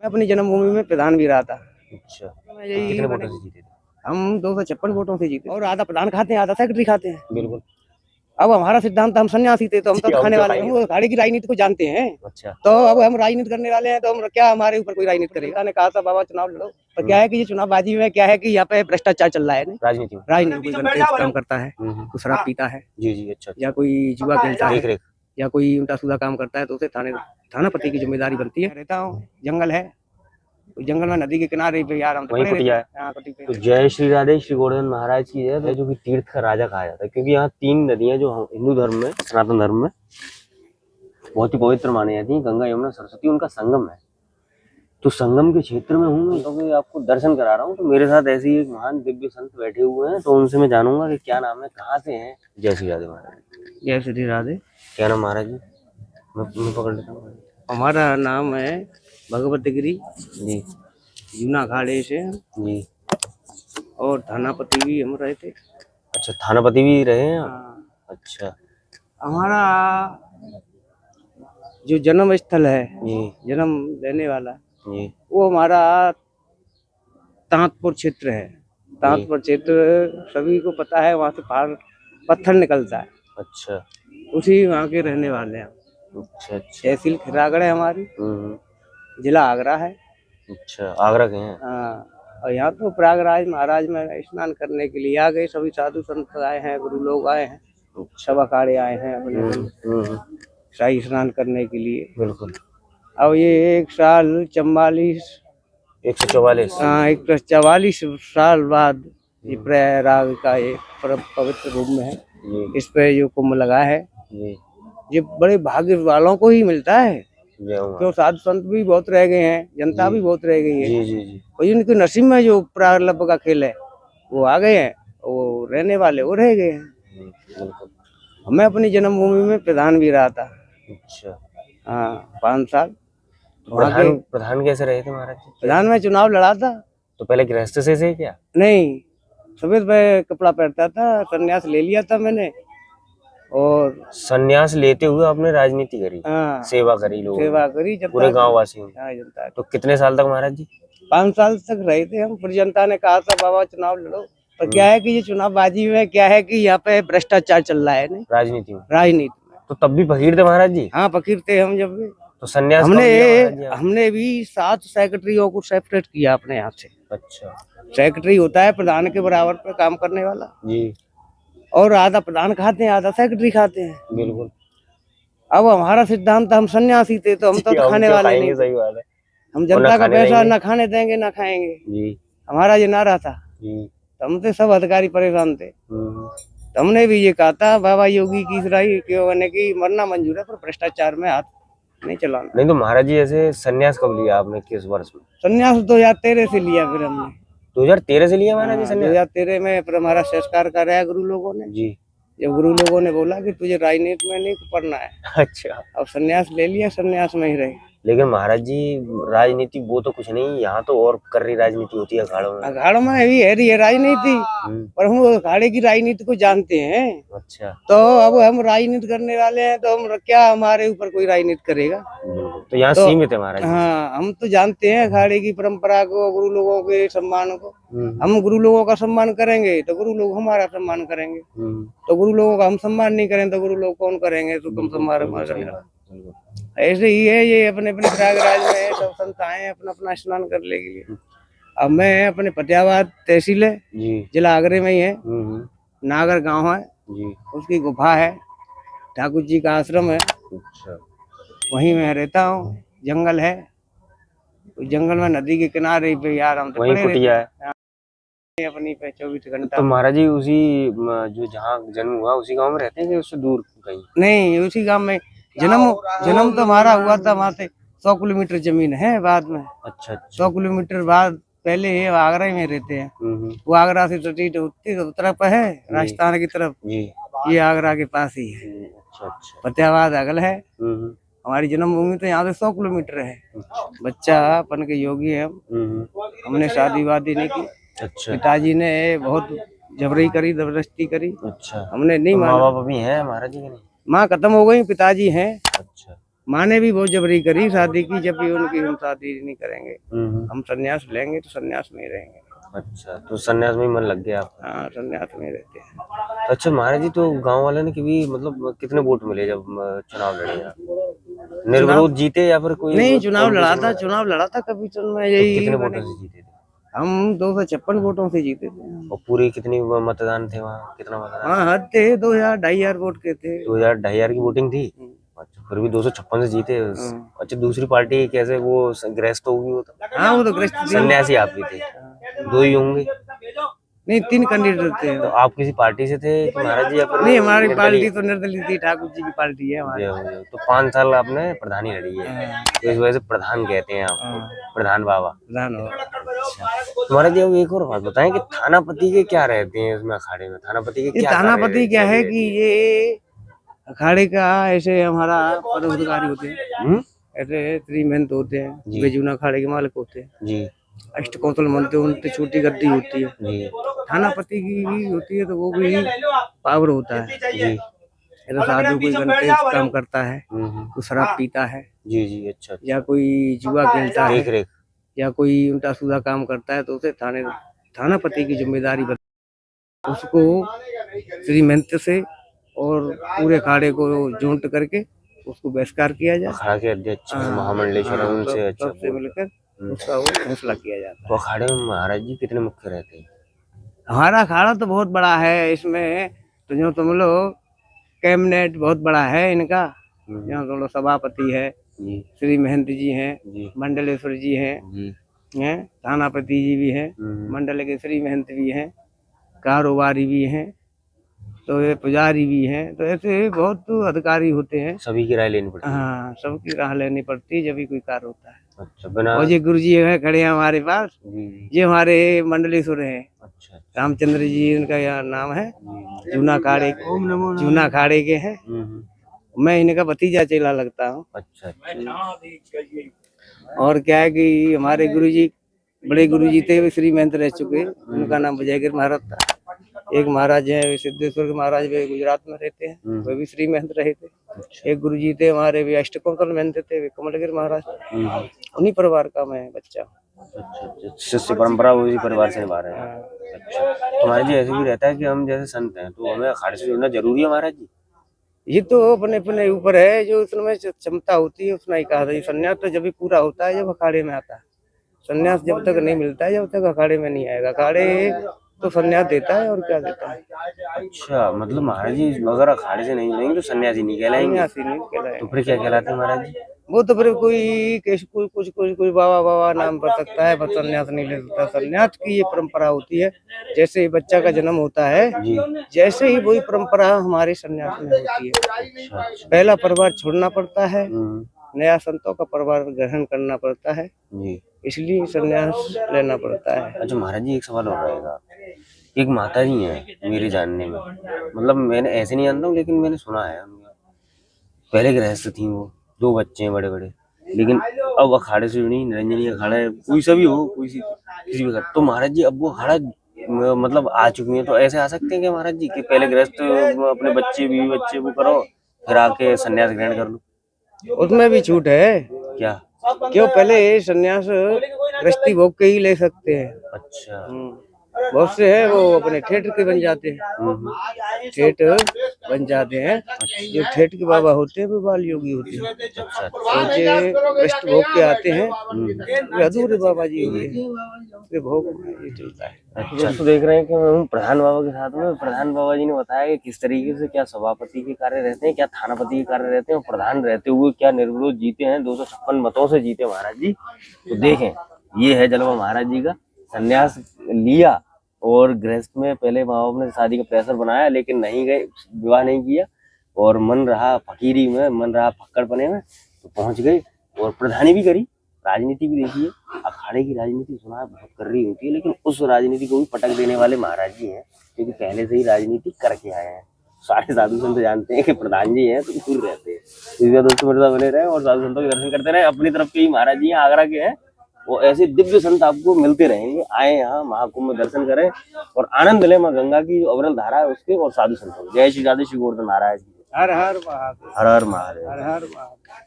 मैं अपनी जन्मभूमि में प्रधान भी रहा था। अच्छा, मैं यही कितने वोटों से जीते थे? हम 256 वोटों से जीते और आधा प्रधान खाते हैं, आधा सेक्रेटरी खाते हैं। बिल्कुल। अब हमारा सिद्धांत, हम सन्यासी थे तो हम तो खाने वाले हैं, वो अखाड़े की राजनीति को जानते हैं। अच्छा, तो अब हम राजनीति करने वाले हैं, तो हम क्या हमारे ऊपर कोई राजनीति करेगा? ने कहा था बाबा चुनाव लड़ो, पर क्या है कि ये चुनावबाजी में क्या है कि यहाँ पे भ्रष्टाचार चल रहा है। राजनीति में राजनीति कोई बनते काम करता है, कोई शराब पीता है जी जी। अच्छा, या कोई जुआ खेलता है देख रेख। या कोई उल्टा सीधा काम करता है तो उसे थानापति की जिम्मेदारी बनती है। रहता हूँ, जंगल है, जंगल में नदी के किनारे पे यार हम तो वहीं खड़े कुटिया रहते है। हैं। कुटी पे तो जय श्री राधे श्री गोवर्धन महाराज की जय, जो कि तीर्थ का राजा कहा जाता है, क्योंकि यहाँ 3 नदियां जो हिंदू धर्म में, सनातन धर्म में बहुत ही पवित्र मानी जाती है, गंगा यमुना सरस्वती, उनका संगम है। तो संगम के क्षेत्र में हूँ मैं, तो आपको दर्शन करा रहा हूँ। तो मेरे साथ ऐसे ही एक महान दिव्य संत बैठे हुए हैं, तो उनसे मैं जानूंगा कि क्या नाम है, कहाँ से हैं। जय श्री राधे महाराज। जय श्री राधे। क्या नाम महाराज जी? मैं पकड़ लेता हूँ। हमारा नाम है भगवत गिरी जी जूना अखाड़े से जी। और थानापति भी हम रहे थे। अच्छा, थानापति भी रहे हैं आप? हाँ। अच्छा। हमारा जो जन्म स्थल है, जी जन्म लेने वाला, जी वो हमारा तांतपुर क्षेत्र है। तांतपुर क्षेत्र सभी को पता है, वहाँ से पहाड़ पत्थर निकलता है। अच्छा। उसी वहाँ के रहने वाले हैं। अच्छा अच्छा। तहसील खिरागढ़ है हमारी, जिला आगरा है। अच्छा, आगरा के हैं? हाँ, और यहाँ तो प्रयागराज महाराज में स्नान करने के लिए आ गए, सभी साधु संत आए हैं, गुरु लोग आए हैं, सब अखाड़े आए हैं अपने शाही स्नान करने के लिए। बिल्कुल। अब ये 144 साल बाद ये प्रयागराज का ये पवित्र रूप में है, इस पे जो कुंभ लगा है, ये बड़े भाग्य वालों को ही मिलता है। क्यों साधु संत भी बहुत रह गए हैं, जनता भी बहुत रह गई है। जी जी जी। और इनके नसीब में जो प्रारब्ध का खेल है वो आ गए हैं, वो रहने वाले वो रह गए हैं। मैं अपनी जन्मभूमि में प्रधान भी रहा था। अच्छा। हाँ, 5 साल। प्रधान कैसे रहे थे महाराज जी? प्रधान में चुनाव लड़ा था। तो पहले गृहस्थ से क्या? नहीं, सफेद पे कपड़ा पहनता था, संन्यास ले लिया था मैंने। और संन्यास लेते हुए आपने राजनीति करी? हाँ, सेवा करी, लोगों सेवा करी, पूरे गाँव वासियों। जनता। तो कितने साल तक महाराज जी? 5 साल तक रहे थे हम। फिर जनता ने कहा था बाबा चुनाव लड़ो, पर क्या है कि ये चुनावबाजी में क्या है कि यहाँ पे भ्रष्टाचार चल रहा है। नहीं, राजनीति में। तो तब भी फकीर थे महाराज जी? हाँ, फकीर थे हम। जब भी तो संन्यास हमने भी 7 सेक्रेटरियों को सेपरेट किया अपने यहाँ से। अच्छा। सेक्रेटरी होता है प्रधान के बराबर पे काम करने वाला जी, और आधा प्रधान खाते हैं, आधा सेक्रेटरी खाते हैं। बिल्कुल। अब हमारा सिद्धांत, हम सन्यासी थे तो हम तो खाने वाले नहीं। सही बात है। हम जनता का पैसा न खाने देंगे न खाएंगे जी। हमारा ये नारा था जी। तो हमसे सब अधिकारी परेशान थे। तो हमने भी ये कहा था बाबा योगी की सराही क्यों बने की मरना मंजूर है, पर भ्रष्टाचार में हाथ नहीं चलाना। नहीं तो महाराज जी ऐसे संन्यास कब लिया आपने, किस वर्ष में? संन्यास 2013 से लिया। फिर हमने 2013 से लिया महाराज जी संन्यास? 2013 में फिर हमारा संस्कार कराया गुरु लोगों ने जी। जब गुरु लोगों ने बोला कि तुझे राजनीति में नहीं पढ़ना है, अच्छा, अब संन्यास ले लिया, संन्यास में ही रहे। लेकिन महाराज जी राजनीति वो तो कुछ नहीं, यहाँ तो और कर रही राजनीति होती है अखाड़ों में। अखाड़ों में भी है रही है राजनीति, पर हम अखाड़े की राजनीति को जानते हैं। अच्छा। तो अब हम राजनीति करने वाले हैं, तो हम क्या हमारे ऊपर कोई राजनीति करेगा? तो यहाँ सीमित है महाराज। हाँ, हम तो जानते हैं अखाड़े की परंपरा को, गुरु लोगों के सम्मान को। हम गुरु लोगों का सम्मान करेंगे तो गुरु लोग हमारा सम्मान करेंगे, तो गुरु लोगों का हम सम्मान नहीं करें तो गुरु लोग कौन करेंगे? तो तुम सम्मान। ऐसे ही है ये, अपने अपने प्रयागराज में सब संत आए अपना अपना स्नान करने के लिए। अब मैं अपने फतेहाबाद तहसील है, जिला आगरे में ही है, नागर गांव है जी। उसकी गुफा है, ठाकुर जी का आश्रम है। अच्छा। वहीं मैं रहता हूँ, जंगल है, जंगल में नदी के किनारे पे यार हम तो वहीं कुटिया है अपनी पे 24 घंटा। तो महाराज जी उसी जो जहाँ जन्म हुआ उसी गांव में रहते हैं कि उससे दूर कहीं? नहीं, उसी गांव में जन्म तो हमारा हुआ था। वहाँ से 100 किलोमीटर जमीन है बाद में। अच्छा। 100 किलोमीटर बाद पहले ये आगरा में रहते हैं। वो आगरा से तरफ है, राजस्थान की तरफ। ये आगरा के पास ही है। अच्छा। फतेहाबाद अगल है। हमारी जन्मभूमि तो यहाँ से 100 किलोमीटर है। बच्चा अपन के योगी है हम। हमने शादी वादी नहीं की। अच्छा। पिताजी ने बहुत जबरी करी, जबरदस्ती करी। अच्छा। हमने नहीं माना। माँ बाप भी हैं महाराज जी के? नहीं, माँ खत्म हो गई, पिताजी हैं। अच्छा। माँ ने भी बहुत जबरी करी शादी की, जब भी उनकी हम शादी नहीं करेंगे, हम संन्यास लेंगे तो संन्यास में ही रहेंगे। अच्छा, तो सन्यास में ही मन लग गया आपका। हाँ, संन्यास में रहते हैं। अच्छा महाराज जी, तो गांव वाले ने कभी मतलब कितने वोट मिले जब चुनाव लड़े आप? निर्विरोध जीते या फिर कोई नहीं, चुनाव लड़ा competition था कभी तो मैं में? तो यही कितने वोटों से जीते थे? हम 256 वोटों से जीते थे। और पूरे कितनी मतदान थे वहाँ, कितना मतदान? हाँ, हद थे 2000 2500 वोट के थे। 2000 2500 की वोटिंग थी। अच्छा, फिर भी 256 से जीते। अच्छा, दूसरी पार्टी कैसे वो ग्रस्त होगी वो तो? हाँ, वो तो ग्रस्त थी। सन्यासी आप भी थे, दो ही होंगे। नहीं, 3 कैंडिडेट थे। तो आप किसी पार्टी से थे कि महाराज जी या फिर नहीं, हमारी निर्दलीय? पार्टी तो निर्दलीय थी, ठाकुर जी की पार्टी है हमारी। तो 5 साल आपने प्रधानी लड़ी है, तो इस वजह से प्रधान कहते हैं आपको, प्रधान बाबा। प्रधान हो। महाराज जी, अब एक और बात बताएं कि थानापति के क्या रहते हैं इसमें अखाड़े में? थानापति के ये क्या थानापति क्या है कि ये अखाड़े का ऐसे हमारा पदाधिकारी होते हैं, ऐसे श्री महंत होते हैं, बेजूना अखाड़े के मालिक होते हैं जी, अष्ट कौशल मनते, उनकी छोटी गद्दी होती है जी, थानापति की भी होती है, तो वो भी पावर होता है जी, ऐसा साधु कोई गणतेज काम करता है तो शराब पीता है, जी, जी, अच्छा, या कोई जुआ खेलता देख है रेख, या कोई उल्टा सीधा काम करता है तो उसे थानापति की जिम्मेदारी उसको श्री महंत से और पूरे अखाड़े को जोंट करके उसको बहिष्कार किया जाए। अखाड़ा के अध्यक्ष महामंडलेश्वर उनसे अच्छा सबसे मिलकर उसका वो फैसला किया जाता तो अखाड़े में महाराज जी कितने मुख्य रहते हैं? है। हमारा अखाड़ा तो बहुत बड़ा है, इसमें तो जो तुम लोग कैबिनेट बहुत बड़ा है इनका, यहाँ तुम लोग सभापति है, श्री महंत जी हैं, मंडलेश्वर जी हैं, थानापति जी भी हैं, मंडल के श्री महंत भी हैं, कारोबारी भी हैं, तो ये पुजारी भी हैं, तो ऐसे बहुत अधिकारी होते हैं। सभी की राय लेनी पड़ती है? हाँ, सबकी राह लेनी पड़ती है जब भी कोई कार्य होता है। अच्छा, बिना और ये गुरु जी है खड़े हैं हमारे पास, ये हमारे मंडलेश्वर हैं। अच्छा, रामचंद्र जी उनका यह नाम है, जूना खाड़े के हैं। मैं इनका भतीजा चेला लगता हूँ। अच्छा, और क्या है कि हमारे गुरुजी बड़े गुरुजी थे, वे श्री महंत रह चुके, उनका नाम विजयगिर महाराज था। एक महाराज है वे सिद्धेश्वर के महाराज, वे गुजरात में रहते हैं, वे भी श्री महंत रहे थे। एक गुरुजी थे हमारे वे अष्टकोशल महंत थे, वे कमलगिर महाराज, उन्हीं परिवार का मैं बच्चा। अच्छा, शिष्य परंपरा उसी परिवार से निभा रहे हैं। अच्छा, तो महाराज जी ऐसे भी रहता है कि हम जैसे संत हैं तो हमें अखाड़े से जुड़ना जरूरी है महाराज जी? ये तो अपने अपने ऊपर है, जो उसमें क्षमता होती है उतना ही कहा था। संन्यास तो जब भी पूरा होता है जब अखाड़े में आता है, संन्यास जब तक नहीं मिलता है जब तक अखाड़े में नहीं आएगा। अखाड़े तो संन्यास देता है और क्या देता है। अच्छा, मतलब महाराज जी अगर अखाड़े से नहीं लेंगे तो सन्यासी नहीं कहलाएंगे? तो फिर क्या कहलाते हैं महाराज जी? वो तो फिर कोई बाबा नाम पर सकता है, बस संन्यास नहीं ले सकता। संन्यास की ये परंपरा होती है, जैसे ही बच्चा का जन्म होता है जैसे ही वही परंपरा हमारे संन्यास में होती है। पहला परिवार छोड़ना पड़ता है, नया संतों का परिवार ग्रहण करना पड़ता है, इसलिए संन्यास लेना पड़ता है। अच्छा महाराज जी, एक सवाल और रहेगा। एक माता जी है मेरे जानने में, मतलब मैंने ऐसे नहीं जानता हूँ लेकिन मैंने सुना है, पहले गृहस्थ थी वो, 2 बच्चे हैं बड़े बड़े, लेकिन अब अखाड़े से जुड़ी, निरंजनी अखाड़ा है, कोई सा भी हो, कोई किसी भी। तो महाराज जी अब वो अखाड़ा मतलब आ चुकी हैं, तो ऐसे आ सकते हैं क्या महाराज जी कि पहले गृहस्थ अपने बच्चे बीवी बच्चे वो करो फिर आके संन्यास ग्रहण कर लो? उसमें भी छूट है। क्या? क्यों, पहले संन्यास गृहस्थी भोग के ही ले सकते हैं। अच्छा, बहुत से है वो अपने ठेठ के बन जाते हैं, ठेठ बन जाते हैं। जो ठेठ के बाबा होते हैं वो बाल योगी होते हैं। अच्छा, जो गृहस्थ भोग के आते हैं वे अधूरे बाबा जी होते हैं, वे भोग ये चलता है। अच्छा, तो देख रहे हैं कि मैं हूँ प्रधान बाबा के साथ में। प्रधान बाबा जी ने बताया कि किस तरीके से क्या सभापति के कार्य रहते हैं, क्या थानापति के कार्य रहते हैं, और प्रधान रहते हुए क्या निर्विरोध जीते हैं, 256 मतों से जीते महाराज जी। तो देखें, ये है जलवा महाराज जी का। संन्यास लिया और गृहस्थ में पहले माँ बाप ने शादी का प्रेशर बनाया, लेकिन नहीं गए, विवाह नहीं किया, और मन रहा फकीरी में, मन रहा फक्कड़पने में, तो पहुंच गए और प्रधानी भी करी। राजनीति भी देखिए, अखाड़े की राजनीति सुना है बहुत कर रही होती है, लेकिन उस राजनीति को भी पटक देने वाले महाराज जी हैं, क्योंकि पहले से ही राजनीति करके आए हैं। सारे साधु संत जानते हैं कि प्रधान जी हैं तो दूर रहते हैं, इसलिए दोस्तों मेरे साथ बने रहे और साधु संतों के दर्शन करते रहे। अपनी तरफ के ही महाराज जी हैं, आगरा के हैं, वो ऐसे दिव्य संत आपको मिलते रहेंगे। आए यहाँ महाकुंभ में दर्शन करें और आनंद लें माँ गंगा की अविरल धारा है उसके और साधु संतों। जय श्री राधे, श्री गोवर्धन महाराज जी। हर हर महादेव। हर हर महादेव। हर हर महादेव।